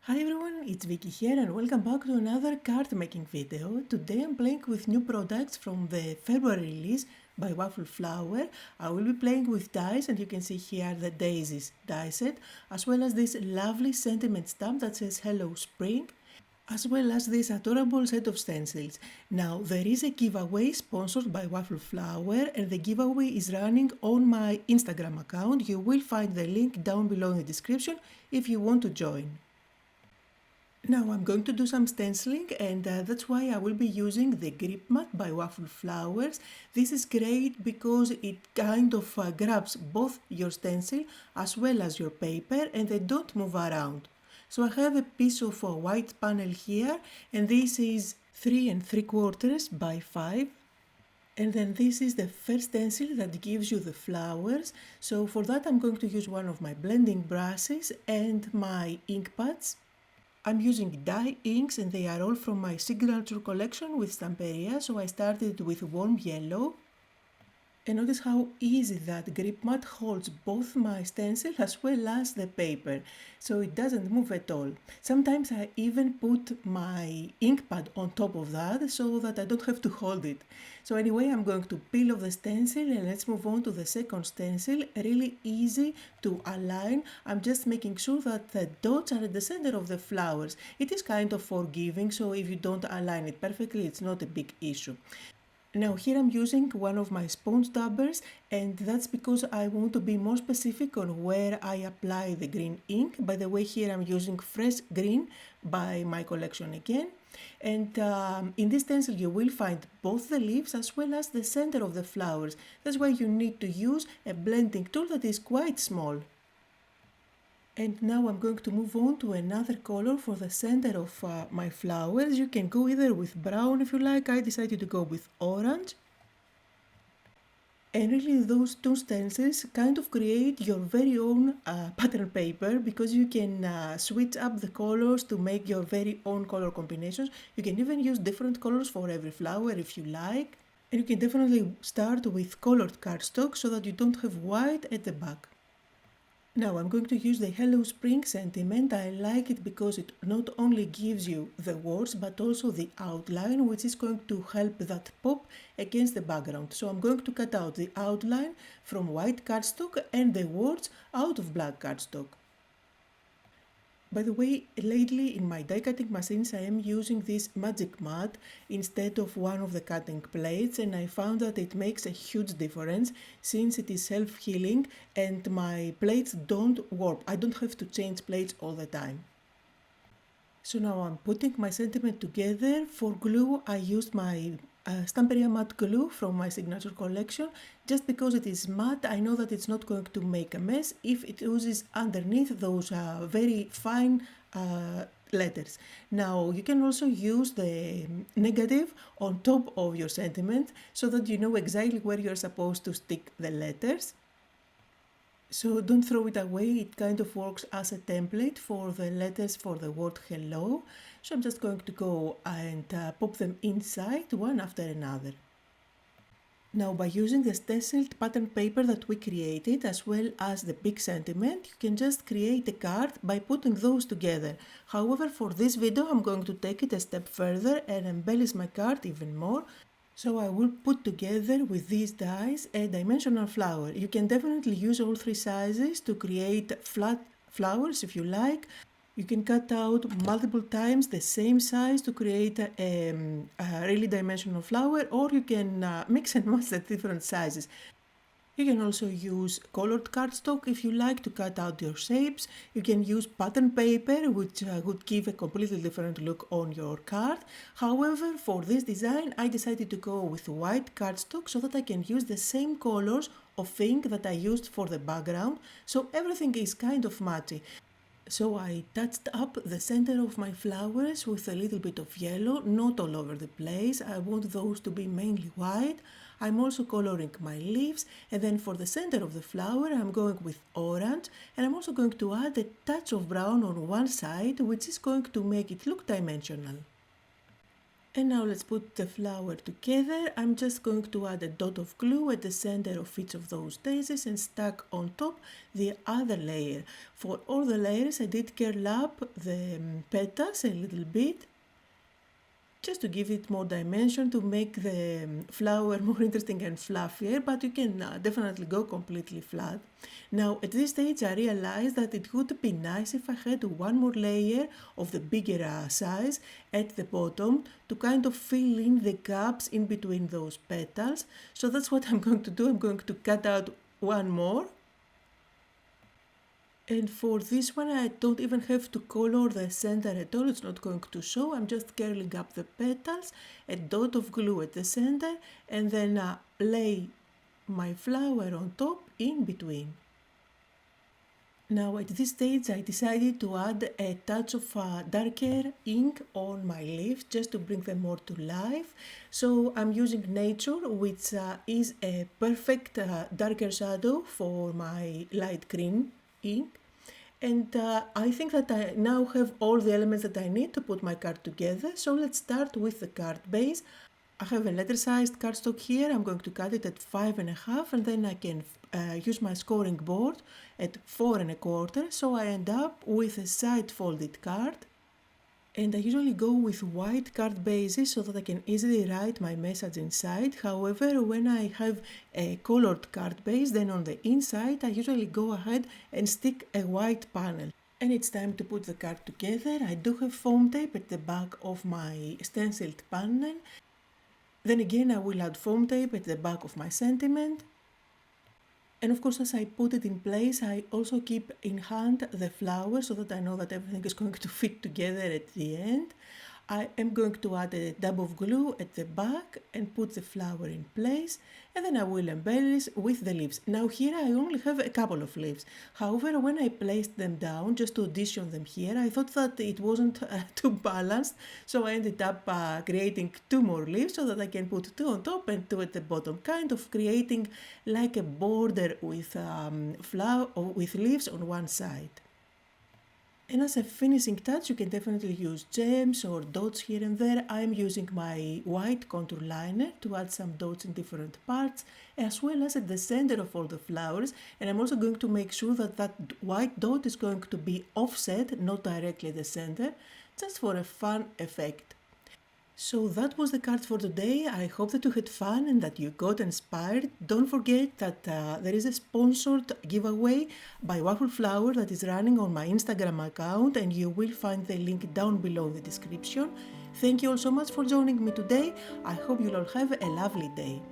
Hi everyone, it's Vicky here and welcome back to another card making video. Today I'm playing with new products from the February release by Waffle Flower. I will be playing with dies and you can see here the daisies die set, as well as this lovely sentiment stamp that says Hello Spring, as well as this adorable set of stencils. Now there is a giveaway sponsored by Waffle Flower and the giveaway is running on my Instagram account. You will find the link down below in the description if you want to join. Now I'm going to do some stenciling and that's why I will be using the grip mat by Waffle Flowers. This is great because it kind of grabs both your stencil as well as your paper and they don't move around. So I have a piece of white panel here and this is 3 3/4 by 5. And then this is the first stencil that gives you the flowers. So for that I'm going to use one of my blending brushes and my ink pads. I'm using dye inks and they are all from my signature collection with Stamperia, so I started with warm yellow. And notice how easy that grip mat holds both my stencil as well as the paper, so it doesn't move at all. Sometimes I even put my ink pad on top of that so that I don't have to hold it. So anyway, I'm going to peel off the stencil and let's move on to the second stencil. Really easy to align. I'm just making sure that the dots are at the center of the flowers. It is kind of forgiving, so if you don't align it perfectly, it's not a big issue. Now here I'm using one of my sponge dabbers and that's because I want to be more specific on where I apply the green ink. By the way, here I'm using fresh green by my collection again. And in this stencil you will find both the leaves as well as the center of the flowers. That's why you need to use a blending tool that is quite small. And now I'm going to move on to another color for the center of my flowers. You can go either with brown if you like. I decided to go with orange. And really those two stencils kind of create your very own pattern paper because you can switch up the colors to make your very own color combinations. You can even use different colors for every flower if you like. And you can definitely start with colored cardstock so that you don't have white at the back. Now I'm going to use the Hello Spring sentiment. I like it because it not only gives you the words but also the outline, which is going to help that pop against the background. So I'm going to cut out the outline from white cardstock and the words out of black cardstock. By the way, lately in my die cutting machines I am using this magic mat instead of one of the cutting plates, and I found that it makes a huge difference since it is self-healing and my plates don't warp. I don't have to change plates all the time. So now I'm putting my sentiment together. For glue I used my Stamperia matte glue from my signature collection. Just because it is matte, I know that it's not going to make a mess if it oozes underneath those very fine letters. Now you can also use the negative on top of your sentiment so that you know exactly where you're supposed to stick the letters. So don't throw it away, it kind of works as a template for the letters for the word hello. So I'm just going to go and pop them inside one after another. Now by using the stenciled pattern paper that we created as well as the big sentiment, you can just create a card by putting those together. However, for this video I'm going to take it a step further and embellish my card even more. So I will put together with these dies a dimensional flower. You can definitely use all three sizes to create flat flowers if you like. You can cut out multiple times the same size to create a really dimensional flower, or you can mix and match the different sizes. You can also use colored cardstock if you like to cut out your shapes. You can use pattern paper, which would give a completely different look on your card. However, for this design I decided to go with white cardstock so that I can use the same colors of ink that I used for the background, so everything is kind of matchy. So I touched up the center of my flowers with a little bit of yellow, not all over the place. I want those to be mainly white. I'm also coloring my leaves, and then for the center of the flower I'm going with orange, and I'm also going to add a touch of brown on one side, which is going to make it look dimensional. And now let's put the flower together. I'm just going to add a dot of glue at the center of each of those daisies and stack on top the other layer. For all the layers I did curl up the petals a little bit, just to give it more dimension, to make the flower more interesting and fluffier, but you can definitely go completely flat. Now at this stage I realized that it would be nice if I had one more layer of the bigger size at the bottom to kind of fill in the gaps in between those petals. So that's what I'm going to do. I'm going to cut out one more. And for this one I don't even have to color the center at all, it's not going to show. I'm just curling up the petals, a dot of glue at the center, and then lay my flower on top in between. Now at this stage I decided to add a touch of darker ink on my leaves just to bring them more to life. So I'm using Nature, which is a perfect darker shadow for my light green ink. And I think that I now have all the elements that I need to put my card together. So let's start with the card base. I have a letter-sized cardstock here. I'm going to cut it at 5.5, and then I can use my scoring board at 4.25. So I end up with a side-folded card. And I usually go with white card bases so that I can easily write my message inside. However, when I have a colored card base, then on the inside I usually go ahead and stick a white panel. And it's time to put the card together. I do have foam tape at the back of my stenciled panel. Then again I will add foam tape at the back of my sentiment. And of course, as I put it in place, I also keep in hand the flower so that I know that everything is going to fit together at the end. I am going to add a dab of glue at the back and put the flower in place, and then I will embellish with the leaves. Now here I only have a couple of leaves. However, when I placed them down just to audition them here, I thought that it wasn't too balanced, so I ended up creating 2 more leaves so that I can put 2 on top and 2 at the bottom, kind of creating like a border with with leaves on one side. And as a finishing touch, you can definitely use gems or dots here and there. I'm using my white contour liner to add some dots in different parts, as well as at the center of all the flowers. And I'm also going to make sure that that white dot is going to be offset, not directly at the center, just for a fun effect. So that was the card for today. I hope that you had fun and that you got inspired. Don't forget that there is a sponsored giveaway by Waffle Flower that is running on my Instagram account, and you will find the link down below in the description. Thank you all so much for joining me today. I hope you'll all have a lovely day.